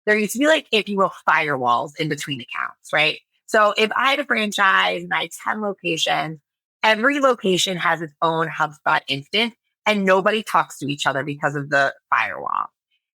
there used to be like, if you will, firewalls in between accounts, right? So if I had a franchise and I had 10 locations, every location has its own HubSpot instance and nobody talks to each other because of the firewall.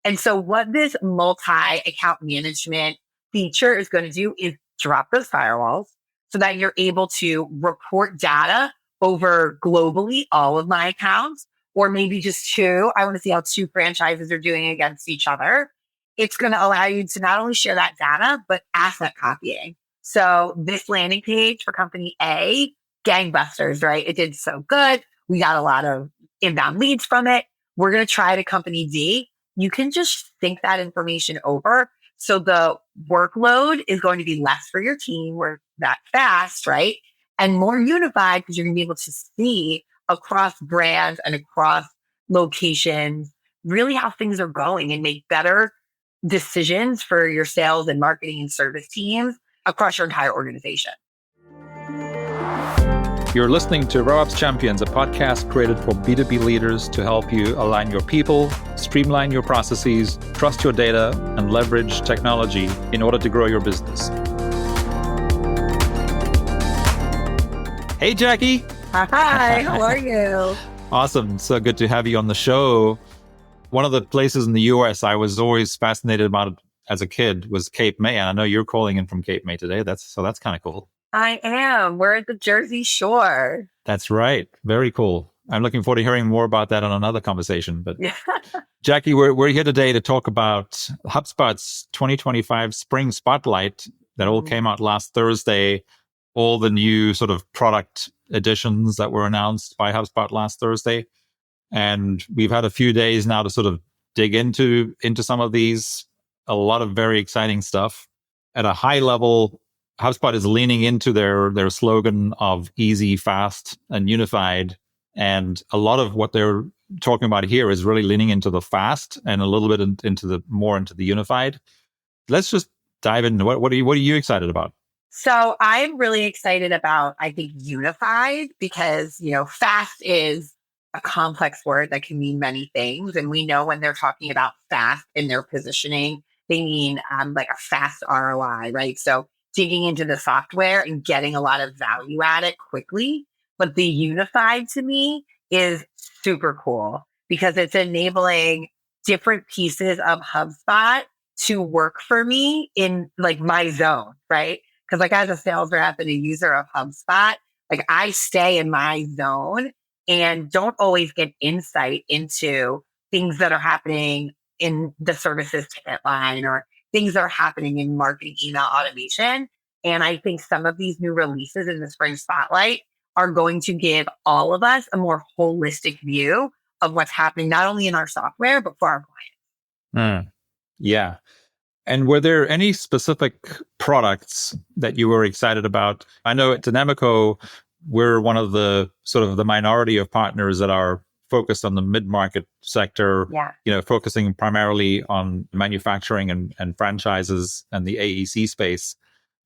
And so what this multi-account management feature is going to do is drop those firewalls so that you're able to report data over globally all of my accounts, or maybe just two. I want to see how two franchises are doing against each other. It's going to allow you to not only share that data, but asset copying. So this landing page for company A, gangbusters, right? It did so good. We got a lot of inbound leads from it. We're going to try to company D. You can just sync that information over. So the workload is going to be less for your team. We're that fast, right? And more unified because you're going to be able to see across brands and across locations really how things are going and make better decisions for your sales and marketing and service teams across your entire organization. You're listening to RevOps Champions, a podcast created for B2B leaders to help you align your people, streamline your processes, trust your data, and leverage technology in order to grow your business. Hey, Jackie. Hi, how are you? Awesome. So good to have you on the show. One of the places in the US I was always fascinated about as a kid was Cape May. And I know you're calling in from Cape May today. That's kind of cool. I am. We're at the Jersey Shore. That's right. Very cool. I'm looking forward to hearing more about that on another conversation. But Jackie, we're here today to talk about HubSpot's 2025 Spring Spotlight that all came out last Thursday. All the new sort of product additions that were announced by HubSpot last Thursday. And we've had a few days now to sort of dig into some of these. A lot of very exciting stuff. At a high level, HubSpot is leaning into their slogan of easy, fast, and unified. And a lot of what they're talking about here is really leaning into the fast and a little bit into the unified. Let's just dive into what are you excited about? So I'm really excited about, I think, unified because, fast is a complex word that can mean many things. And we know when they're talking about fast in their positioning, they mean like a fast ROI, right? So digging into the software and getting a lot of value at it quickly. But the unified to me is super cool because it's enabling different pieces of HubSpot to work for me in like my zone, right? Because like as a sales rep and a user of HubSpot, like I stay in my zone and don't always get insight into things that are happening in the services ticket line or things that are happening in marketing email automation. And I think some of these new releases in the Spring Spotlight are going to give all of us a more holistic view of what's happening, not only in our software, but for our clients. Yeah. And were there any specific products that you were excited about? I know at Dynamico, we're one of the sort of the minority of partners that are focused on the mid-market sector, focusing primarily on manufacturing and franchises and the AEC space.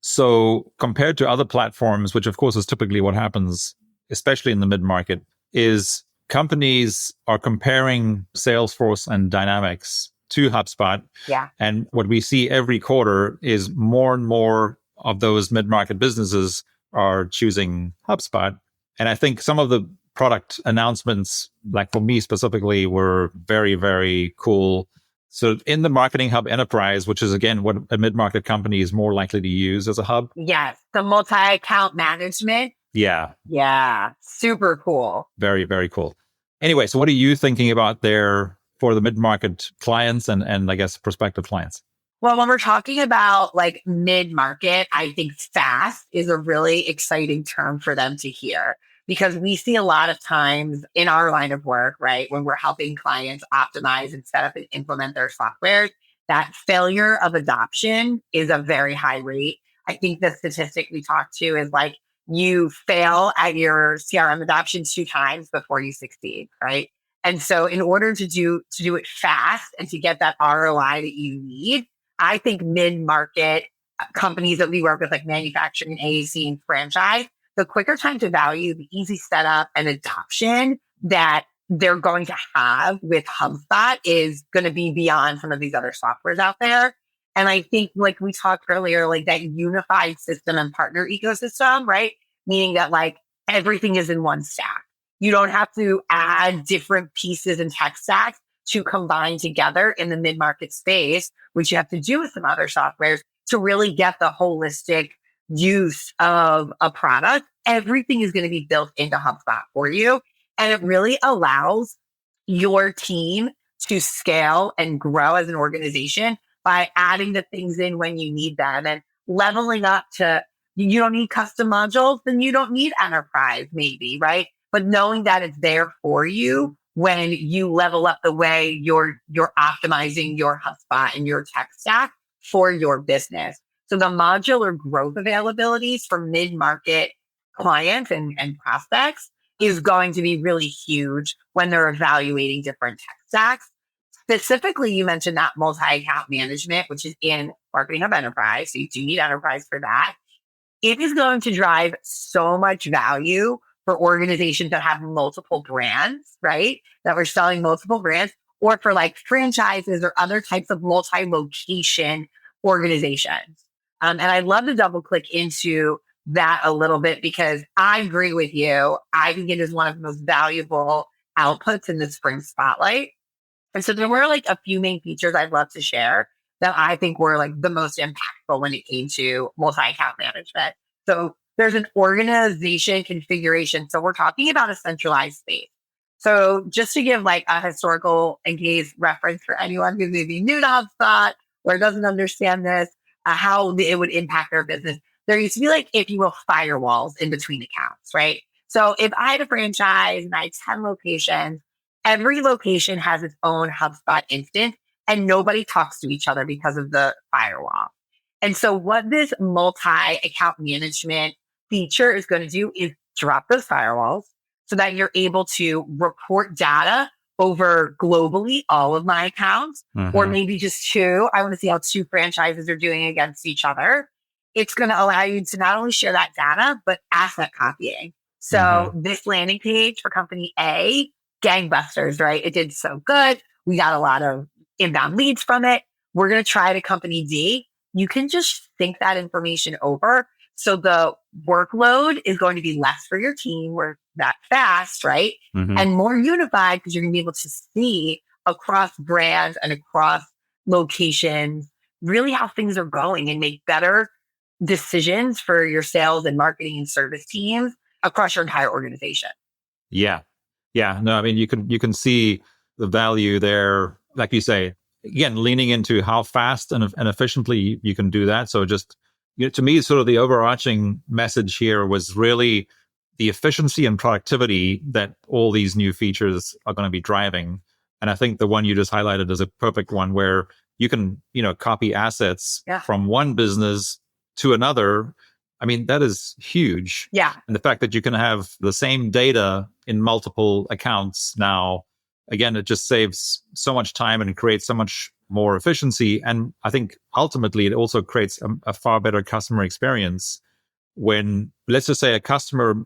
So compared to other platforms, which of course is typically what happens, especially in the mid-market, is companies are comparing Salesforce and Dynamics to HubSpot. Yeah. And what we see every quarter is more and more of those mid-market businesses are choosing HubSpot. And I think some of the product announcements, like for me specifically, were very, very cool. So in the Marketing Hub Enterprise, which is, again, what a mid-market company is more likely to use as a hub. Yes. The multi-account management. Yeah. Yeah. Super cool. Very, very cool. Anyway, so what are you thinking about there for the mid-market clients and I guess prospective clients? Well, when we're talking about like mid-market, I think fast is a really exciting term for them to hear because we see a lot of times in our line of work, right, when we're helping clients optimize and set up and implement their software, that failure of adoption is a very high rate. I think the statistic we talked to is like you fail at your CRM adoption 2 times before you succeed, right? And so in order to do it fast and to get that ROI that you need, I think mid-market companies that we work with, like manufacturing, AEC, and franchise, the quicker time to value, the easy setup and adoption that they're going to have with HubSpot is going to be beyond some of these other softwares out there. And I think, like we talked earlier, like that unified system and partner ecosystem, right? Meaning that like everything is in one stack. You don't have to add different pieces and tech stacks to combine together in the mid-market space, which you have to do with some other softwares to really get the holistic use of a product. Everything is going to be built into HubSpot for you. And it really allows your team to scale and grow as an organization by adding the things in when you need them and leveling up to, you don't need custom modules, then you don't need enterprise maybe, right? But knowing that it's there for you when you level up the way you're optimizing your HubSpot and your tech stack for your business. So the modular growth availabilities for mid-market clients and prospects is going to be really huge when they're evaluating different tech stacks. Specifically, you mentioned that multi-account management, which is in Marketing Hub Enterprise. So you do need enterprise for that. It is going to drive so much value for organizations that have multiple brands, right? That we're selling multiple brands, or for like franchises or other types of multi-location organizations. And I'd love to double click into that a little bit because I agree with you. I think it is one of the most valuable outputs in the Spring Spotlight. And so there were like a few main features I'd love to share that I think were like the most impactful when it came to multi-account management. So there's an organization configuration. So we're talking about a centralized space. So just to give like a historical engaged reference for anyone who may be new to HubSpot or doesn't understand this, how it would impact their business. There used to be like, if you will, firewalls in between accounts, right? So if I had a franchise and I had 10 locations, every location has its own HubSpot instance and nobody talks to each other because of the firewall. And so what this multi-account management feature is going to do is drop those firewalls so that you're able to report data over globally all of my accounts, or maybe just two. I want to see how two franchises are doing against each other. It's going to allow you to not only share that data, but asset copying. So this landing page for company A, gangbusters, right? It did so good. We got a lot of inbound leads from it. We're going to try to company D. You can just sync that information over. So the workload is going to be less for your team. We're that fast, right? And more unified because you're going to be able to see across brands and across locations really how things are going and make better decisions for your sales and marketing and service teams across your entire organization. Yeah. Yeah. No, I mean, you can see the value there, like you say, again, leaning into how fast and efficiently you can do that. So just, to me, sort of the overarching message here was really the efficiency and productivity that all these new features are going to be driving. And I think the one you just highlighted is a perfect one where you can, copy assets from one business to another. I mean, that is huge. Yeah. And the fact that you can have the same data in multiple accounts now, again, it just saves so much time and creates so much more efficiency. And I think ultimately it also creates a far better customer experience when, let's just say, a customer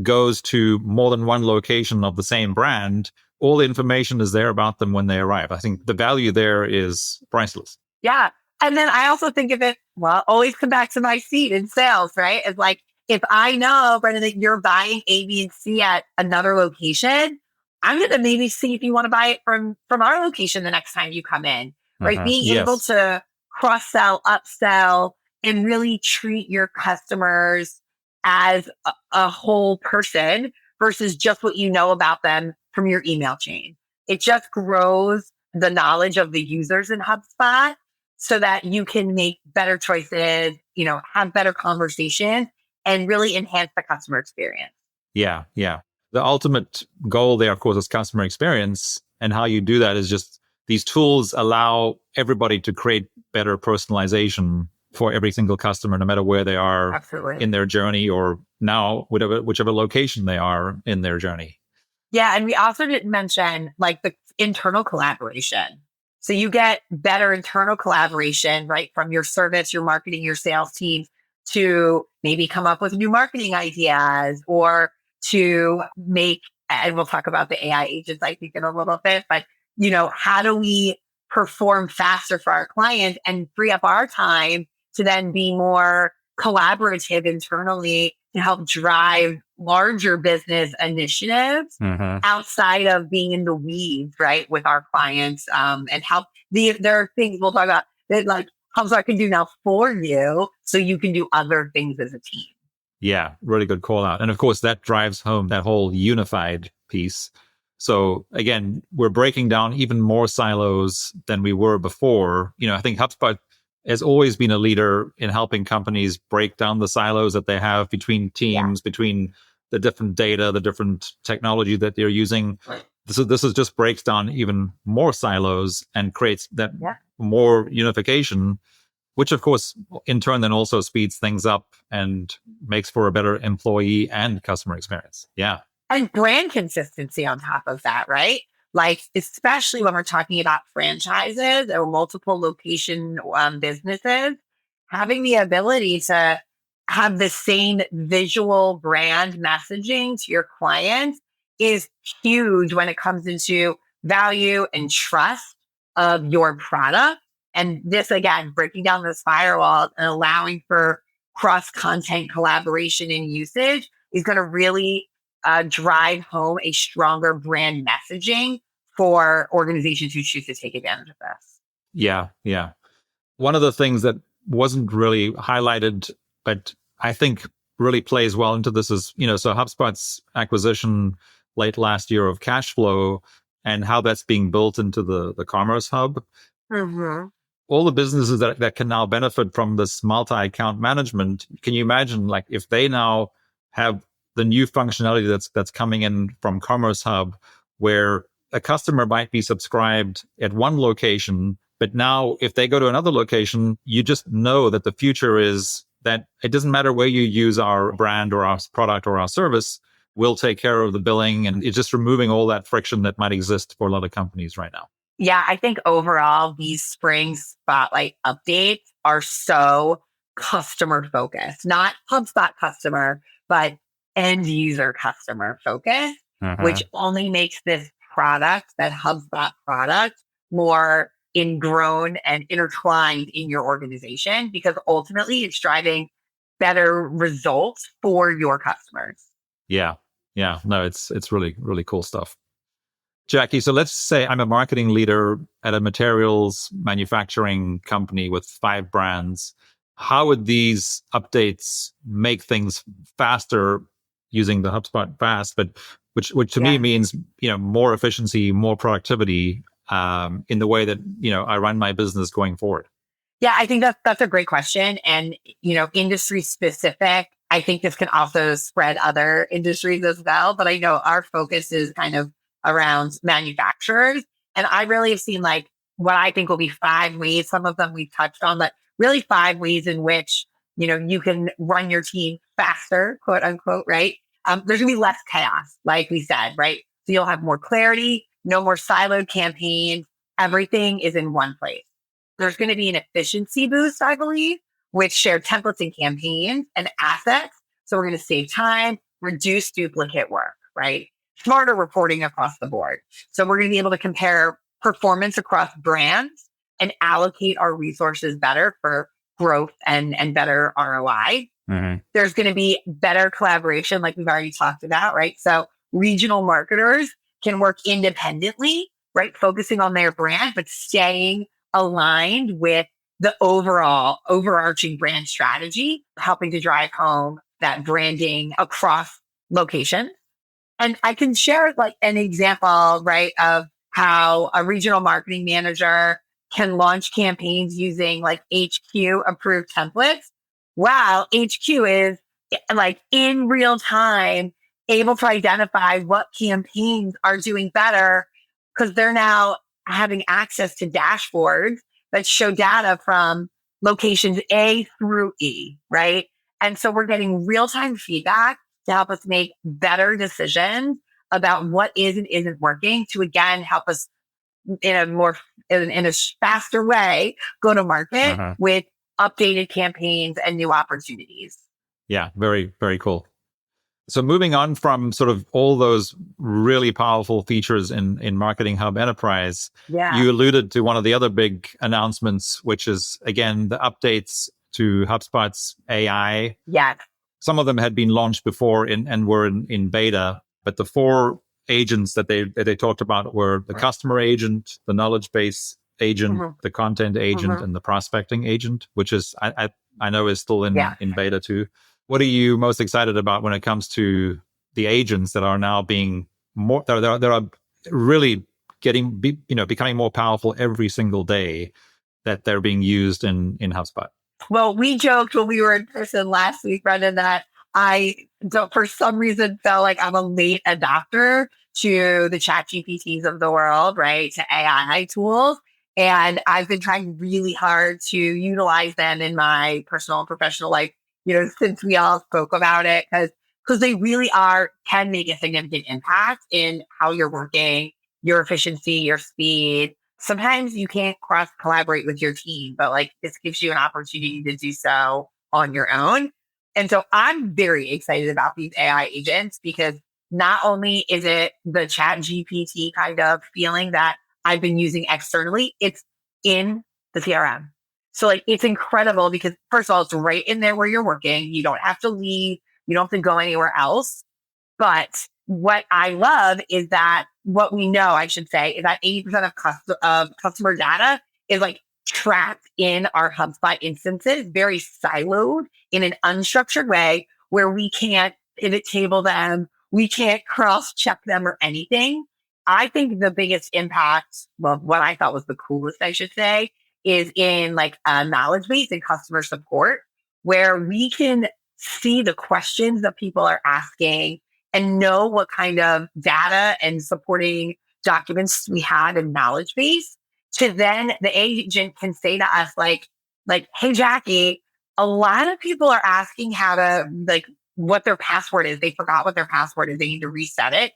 goes to more than one location of the same brand. All the information is there about them when they arrive. I think the value there is priceless. Yeah. And then I also think of it, well, always come back to my seat in sales, right? It's like, if I know, Brendan, that you're buying A, B, and C at another location, I'm going to maybe see if you want to buy it from our location the next time you come in, right? Being able to cross-sell, upsell, and really treat your customers as a whole person versus just what you know about them from your email chain. It just grows the knowledge of the users in HubSpot so that you can make better choices, have better conversations and really enhance the customer experience. Yeah. Yeah. The ultimate goal there, of course, is customer experience. And how you do that is just these tools allow everybody to create better personalization for every single customer, no matter where they are in their journey or now whichever location they are in their journey. Yeah. And we also didn't mention like the internal collaboration. So you get better internal collaboration, right? From your service, your marketing, your sales teams to maybe come up with new marketing ideas or to make, and we'll talk about the AI agents, I think, in a little bit, but how do we perform faster for our clients and free up our time to then be more collaborative internally to help drive larger business initiatives outside of being in the weeds, right, with our clients, and help there are things we'll talk about that like HubSpot can do now for you so you can do other things as a team. Yeah, really good call out. And of course, that drives home that whole unified piece. So again, we're breaking down even more silos than we were before. I think HubSpot has always been a leader in helping companies break down the silos that they have between teams, between the different data, the different technology that they're using. Right. This is just breaks down even more silos and creates that more unification, which of course, in turn, then also speeds things up and makes for a better employee and customer experience. Yeah. And brand consistency on top of that, right? Like, especially when we're talking about franchises or multiple location businesses, having the ability to have the same visual brand messaging to your clients is huge when it comes into value and trust of your product. And this, again, breaking down those firewalls and allowing for cross-content collaboration and usage is going to really drive home a stronger brand messaging for organizations who choose to take advantage of this. Yeah, yeah. One of the things that wasn't really highlighted, but I think really plays well into this is, so HubSpot's acquisition late last year of Cashflow and how that's being built into the Commerce Hub. Mm-hmm. All the businesses that can now benefit from this multi-account management, can you imagine like if they now have the new functionality that's coming in from Commerce Hub, where a customer might be subscribed at one location, but now if they go to another location, you just know that the future is that it doesn't matter where you use our brand or our product or our service, we'll take care of the billing. And it's just removing all that friction that might exist for a lot of companies right now. Yeah, I think overall, these spring spotlight updates are so customer focused, not HubSpot customer, but end user customer focused, which only makes this product, that HubSpot product, more ingrown and intertwined in your organization because ultimately it's driving better results for your customers. Yeah. Yeah. No, it's really, really cool stuff. Jackie, so let's say I'm a marketing leader at a materials manufacturing company with 5 brands. How would these updates make things faster using the HubSpot Fast, but which to me means, more efficiency, more productivity in the way that, I run my business going forward? Yeah, I think that's a great question. And, industry specific, I think this can also spread other industries as well. But I know our focus is kind of around manufacturers. And I really have seen like what I think will be 5 ways. Some of them we've touched on, but really 5 ways in which, you can run your team faster, quote unquote, right? There's gonna be less chaos, like we said, right? So you'll have more clarity, no more siloed campaigns. Everything is in one place. There's going to be an efficiency boost, I believe, with shared templates and campaigns and assets. So we're going to save time, reduce duplicate work, right? Smarter reporting across the board. So we're going to be able to compare performance across brands and allocate our resources better for growth and better ROI. There's going to be better collaboration, like we've already talked about, right? So regional marketers can work independently, right? Focusing on their brand, but staying aligned with the overall overarching brand strategy, helping to drive home that branding across locations. And I can share like an example, right, of how a regional marketing manager can launch campaigns using like HQ approved templates, while HQ is like in real time able to identify what campaigns are doing better because they're now having access to dashboards that show data from locations A through E, right? And so we're getting real-time feedback to help us make better decisions about what is and isn't working to, again, help us in a faster way, go to market with updated campaigns and new opportunities. Yeah, very, very cool. So moving on from sort of all those really powerful features in Marketing Hub Enterprise, Yeah. you alluded to one of the other big announcements, which is, again, the updates to HubSpot's AI. Yeah. Some of them had been launched before and were in beta, but the four agents that they talked about were the customer agent, the knowledge base agent, the content agent, and the prospecting agent, which is I know is still in beta too. What are you most excited about when it comes to the agents that are now being more that are really becoming more powerful every single day that they're being used in HubSpot? Well, we joked when we were in person last week, Brendan, that I don't, for some reason, felt like I'm a late adopter to the chat GPTs of the world, right? To AI tools. And I've been trying really hard to utilize them in my personal and professional life, since we all spoke about it, because they really can make a significant impact in how you're working, your efficiency, your speed. Sometimes you can't cross collaborate with your team, but like this gives you an opportunity to do so on your own. And so I'm very excited about these AI agents because not only is it the chat GPT kind of feeling that I've been using externally, it's in the CRM. So like it's incredible because first of all, it's right in there where you're working. You don't have to leave. You don't have to go anywhere else. But what I love is that what we know, I should say, is that 80% of customer data is like trapped in our HubSpot instances, very siloed in an unstructured way where we can't pivot table them. We can't cross check them or anything. I think the biggest impact, well, what I thought was the coolest, I should say, is in like a knowledge base and customer support, where we can see the questions that people are asking and know what kind of data and supporting documents we had in knowledge base. To then the agent can say to us like, hey, Jackie, a lot of people are asking how to like what their password is. They forgot what their password is. They need to reset it.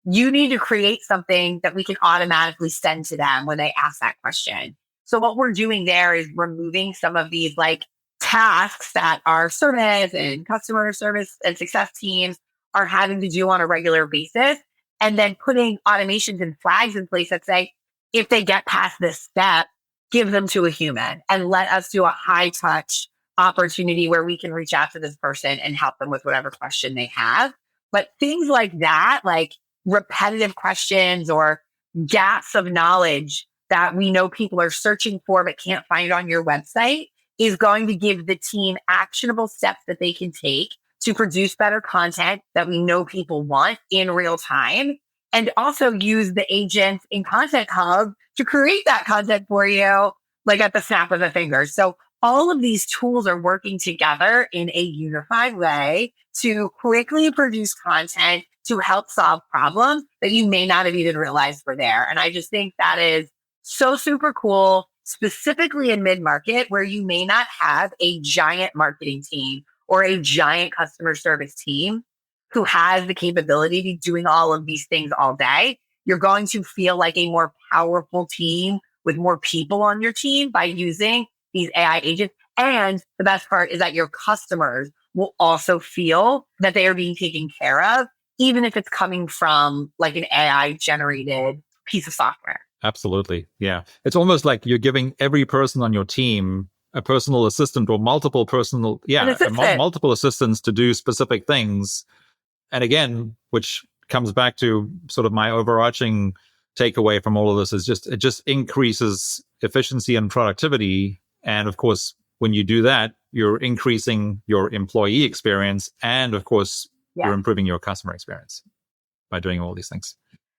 You need to create something that we can automatically send to them when they ask that question. So what we're doing there is removing some of these like tasks that our service and customer service and success teams are having to do on a regular basis, and then putting automations and flags in place that say, if they get past this step, give them to a human and let us do a high touch opportunity where we can reach out to this person and help them with whatever question they have. But things like that, like repetitive questions or gaps of knowledge that we know people are searching for but can't find on your website, is going to give the team actionable steps that they can take to produce better content that we know people want in real time, and also use the agents in Content Hub to create that content for you, like at the snap of a finger. So all of these tools are working together in a unified way to quickly produce content to help solve problems that you may not have even realized were there. And I just think that is so super cool, specifically in mid-market where you may not have a giant marketing team or a giant customer service team who has the capability to doing all of these things all day. You're going to feel like a more powerful team with more people on your team by using these AI agents. And the best part is that your customers will also feel that they are being taken care of, even if it's coming from like an AI generated piece of software. Absolutely. Yeah. It's almost like you're giving every person on your team a personal assistant or multiple multiple assistants to do specific things. And again, which comes back to sort of my overarching takeaway from all of this is it just increases efficiency and productivity. And of course, when you do that, you're increasing your employee experience. And of course, you're improving your customer experience by doing all these things.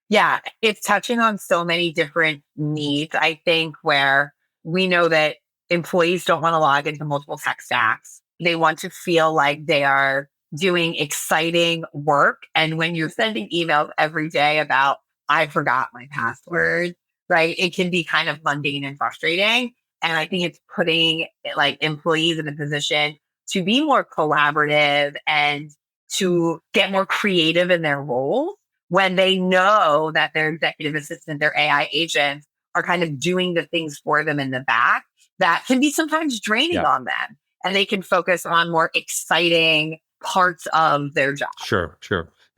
Yeah, it's touching on so many different needs, I think, where we know that employees don't want to log into multiple tech stacks. They want to feel like they are doing exciting work. And when you're sending emails every day about, I forgot my password, right? It can be kind of mundane and frustrating. And I think it's putting like employees in a position to be more collaborative and to get more creative in their roles when they know that their executive assistant, their AI agents are kind of doing the things for them in the back that can be sometimes draining on them. And they can focus on more exciting parts of their job. Sure.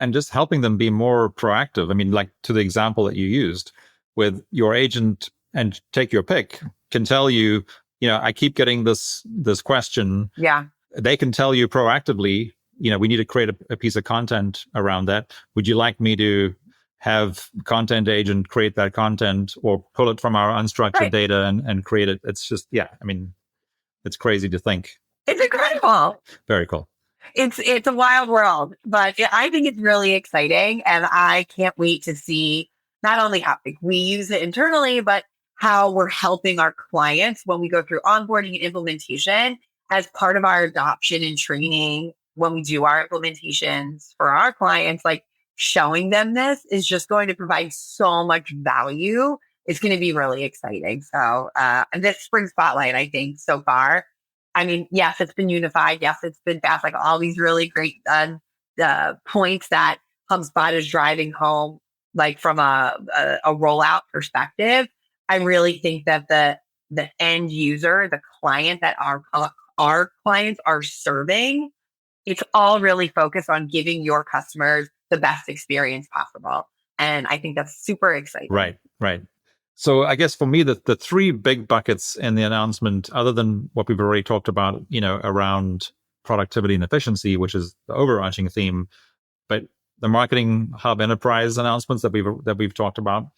And just helping them be more proactive. I mean, like to the example that you used with your agent, and take your pick, can tell you, I keep getting this question. Yeah. They can tell you proactively, we need to create a piece of content around that. Would you like me to have content agent create that content, or pull it from our unstructured data and create it? It's just, it's crazy to think. It's incredible. Very cool. It's a wild world, but I think it's really exciting, and I can't wait to see not only how we use it internally, but how we're helping our clients when we go through onboarding and implementation as part of our adoption and training. When we do our implementations for our clients, like showing them this is just going to provide so much value. It's going to be really exciting. So, and this Spring Spotlight, I think so far, I mean, yes, it's been unified. Yes, it's been fast. Like all these really great points that HubSpot is driving home, like from a rollout perspective. I really think that the end user, the client that our clients are serving, it's all really focused on giving your customers the best experience possible. And I think that's super exciting. Right. So I guess for me, the three big buckets in the announcement, other than what we've already talked about, around productivity and efficiency, which is the overarching theme, but the Marketing Hub Enterprise announcements that we've talked about,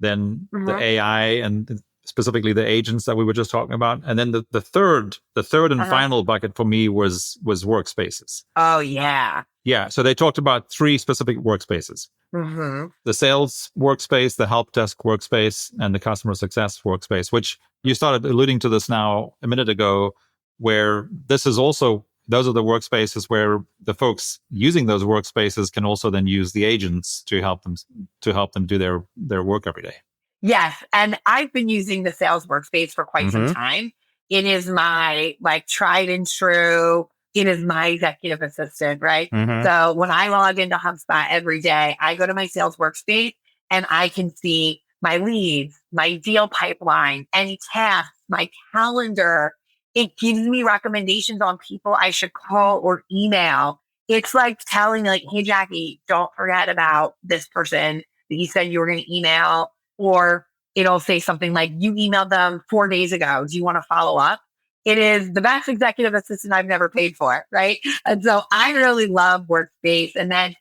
then the AI and specifically the agents that we were just talking about, and then the third and final bucket for me was workspaces. Oh yeah. So they talked about three specific workspaces. The sales workspace, the help desk workspace, and the customer success workspace, which you started alluding to this now a minute ago, where this is also, those are the workspaces where the folks using those workspaces can also then use the agents to help them do their work every day. Yes. And I've been using the sales workspace for quite some time. It is my tried and true. It is my executive assistant, right? So when I log into HubSpot every day, I go to my sales workspace and I can see my leads, my deal pipeline, any tasks, my calendar. It gives me recommendations on people I should call or email. It's like telling me, hey, Jackie, don't forget about this person that you said you were going to email. Or it'll say something like, you emailed them 4 days ago. Do you want to follow up? It is the best executive assistant I've never paid for, right? And so I really love Workspace. And then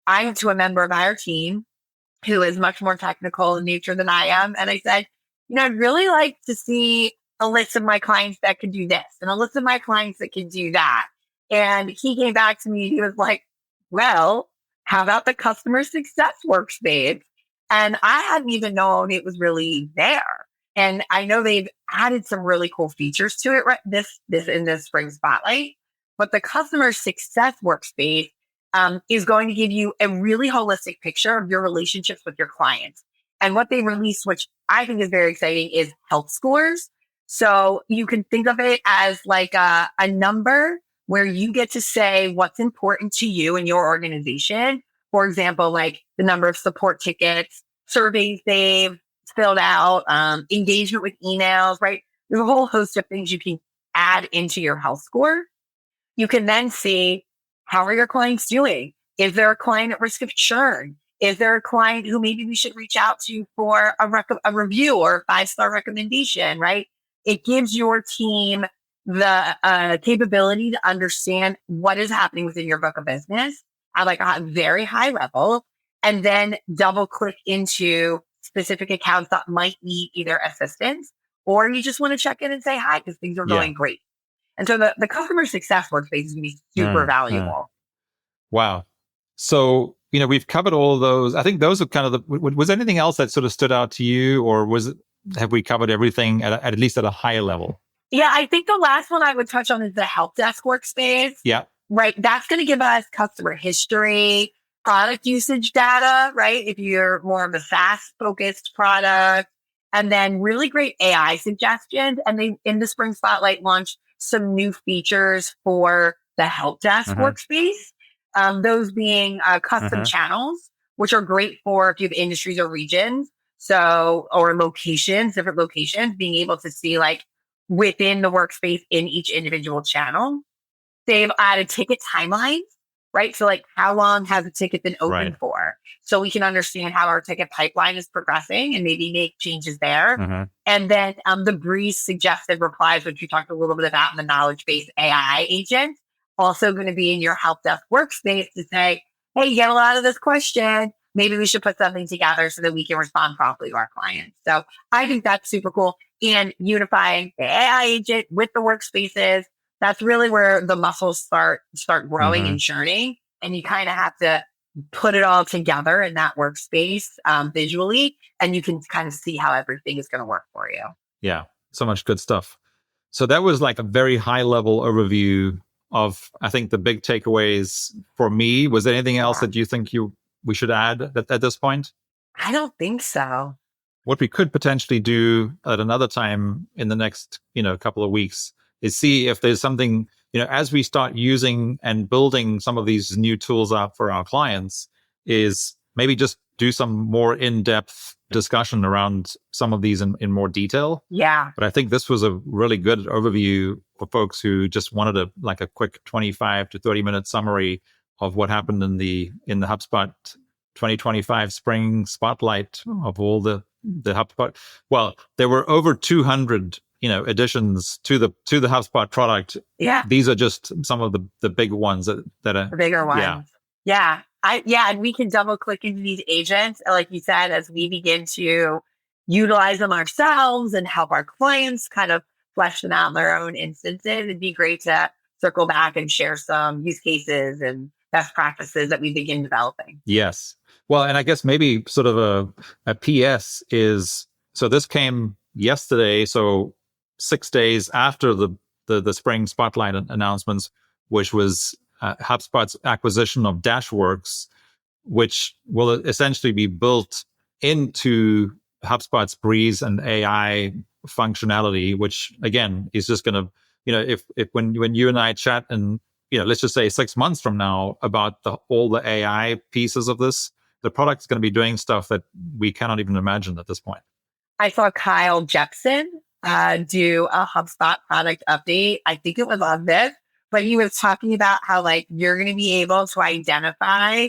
I'm to a member of our team who is much more technical in nature than I am. And I said, I'd really like to see a list of my clients that can do this and a list of my clients that can do that. And he came back to me. He was like, well, how about the customer success workspace? And I hadn't even known it was really there. And I know they've added some really cool features to it, right? This in this Spring Spotlight. But the customer success workspace is going to give you a really holistic picture of your relationships with your clients. And what they released, which I think is very exciting, is health scores. So you can think of it as like a number where you get to say what's important to you and your organization. For example, like the number of support tickets, surveys they've filled out, engagement with emails, right? There's a whole host of things you can add into your health score. You can then see, how are your clients doing? Is there a client at risk of churn? Is there a client who maybe we should reach out to for a review or a 5-star recommendation, right? It gives your team the capability to understand what is happening within your book of business at like a very high level, and then double click into specific accounts that might need either assistance or you just want to check in and say hi because things are going great. And so the customer success workspace is going to be super valuable. Wow. So, we've covered all of those. I think those are kind of was there anything else that sort of stood out to you, or have we covered everything at least at a higher level? Yeah, I think the last one I would touch on is the help desk workspace. Yeah. Right. That's going to give us customer history, product usage data, right? If you're more of a SaaS focused product, and then really great AI suggestions. And they, in the Spring Spotlight, launched some new features for the help desk workspace. Those being custom channels, which are great for if you have industries or regions. So, or locations, different locations, being able to see like within the workspace in each individual channel. they've added ticket timelines, right? So like how long has a ticket been open for? So we can understand how our ticket pipeline is progressing and maybe make changes there. And then the Breeze suggested replies, which we talked a little bit about in the knowledge-based AI agent, also going to be in your help desk workspace to say, hey, you get a lot of this question. Maybe we should put something together so that we can respond properly to our clients. So I think that's super cool. And unifying the AI agent with the workspaces, that's really where the muscles start growing and churning. And you kind of have to put it all together in that workspace visually, and you can kind of see how everything is going to work for you. Yeah, so much good stuff. So that was like a very high level overview of, I think, the big takeaways for me. Was there anything else that you think we should add at this point? I don't think so. What we could potentially do at another time in the next, couple of weeks is see if there's something, as we start using and building some of these new tools out for our clients, is maybe just do some more in-depth discussion around some of these in more detail. Yeah. But I think this was a really good overview for folks who just wanted a quick 25 to 30 minute summary of what happened in the HubSpot 2025 Spring Spotlight of all the HubSpot. Well, there were over 200 additions to the HubSpot product. Yeah. These are just some of the big ones that are the bigger ones. Yeah. And we can double click into these agents, like you said, as we begin to utilize them ourselves and help our clients kind of flesh them out in their own instances. It'd be great to circle back and share some use cases and best practices that we begin developing. Yes. Well, and I guess maybe sort of a PS is, so this came yesterday, so 6 days after the Spring Spotlight announcements, which was HubSpot's acquisition of Dashworks, which will essentially be built into HubSpot's Breeze and AI functionality, which again is just going to, if when you and I chat and, let's just say 6 months from now about all the AI pieces of this, the product's going to be doing stuff that we cannot even imagine at this point. I saw Kyle Jepson do a HubSpot product update. I think it was on this, but he was talking about how you're going to be able to identify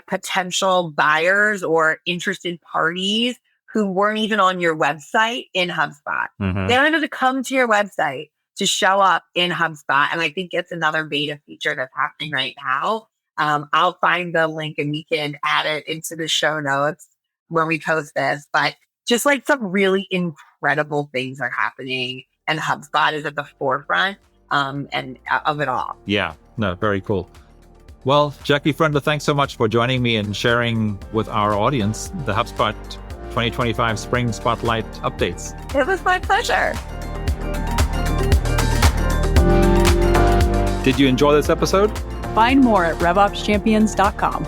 potential buyers or interested parties who weren't even on your website in HubSpot. They don't have to come to your website to show up in HubSpot. And I think it's another beta feature that's happening right now. I'll find the link and we can add it into the show notes when we post this. But just some really incredible things are happening, and HubSpot is at the forefront and of it all. Yeah, no, very cool. Well, Jackie Pfriender, thanks so much for joining me and sharing with our audience the HubSpot 2025 Spring Spotlight updates. It was my pleasure. Did you enjoy this episode? Find more at RevOpsChampions.com.